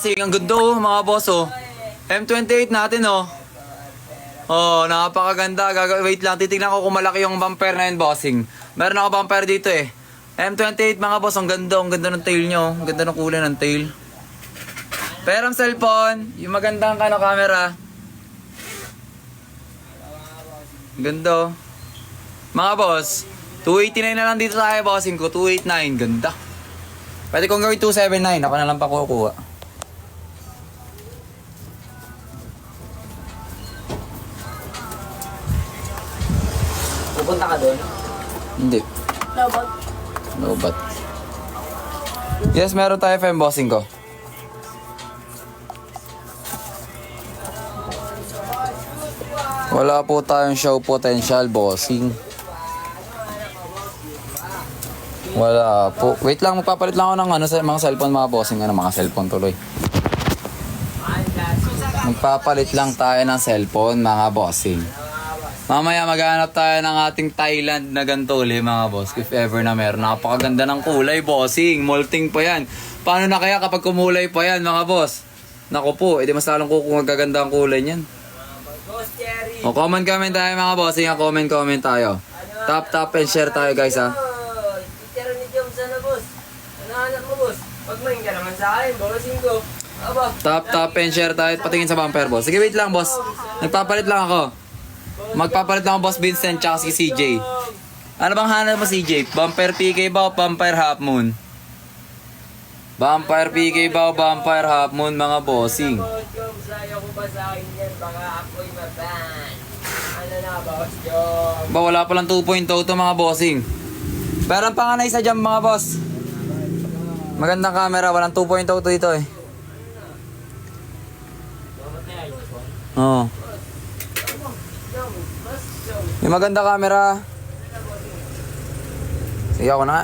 bossing. Ang ganda oh, mga boss oh. M28 natin oh. Oh, napakaganda. Wait lang, titignan ko kung malaki yung bumper na yun, bossing. Meron ako bumper dito eh. M28 mga boss, ang ganda ng tail nyo. Ang ganda ng kulay ng tail. Pero ang cellphone, yung magandang camera. Ganda oh. Mga boss, 289 na lang dito tayo, bossing ko. 289, ganda. Pwede kong gawin 279, ako na lang pa kukuha. Pupunta ka doon? Hindi. Lobot. Lobat. Yes, meron tayo FM, bossing ko. Wala po tayong show potential, bossing. Wala po. Wait lang, magpapalit lang ako ng mga cellphone, mga bossing. Mga cellphone tuloy. Magpapalit lang tayo ng cellphone, mga bossing. Mamaya maghanap tayo ng ating Thailand na ganito ulit, mga boss. If ever na meron. Napakaganda ng kulay, bossing. Molting pa yan. Paano na kaya kapag kumulay pa yan, mga boss? Naku po, edi mas lalong kung magaganda ang kulay niyan. O, comment tayo, mga bossing. Comment tayo. Tap and share tayo, guys, ha. Titira ni Joms, ano, boss? Ano anak mo, boss? Pagmain ka naman sa akin, bossing ko. Aba. Tap and share tayo. Patingin sa bumper, boss. Sige, wait lang, boss. Nagpapalit lang ako. Magpapalit lang ako, boss Vincent, tsaka si CJ. Ano bang hanap mo, CJ? Bumper PK ba o bumper half moon? Bumper PK ba o bumper half moon, mga bossing? Boss Joms, ayaw ko ba sa akin yan? Baka ako'y maban. Ano na, boss Joms? Ba, wala palang 2.0 to, mga bossing. Pero ang panganay sa jam, mga boss. Magandang camera, walang 2.0 to dito eh. Oo. Yung maganda camera. Sige ako na nga.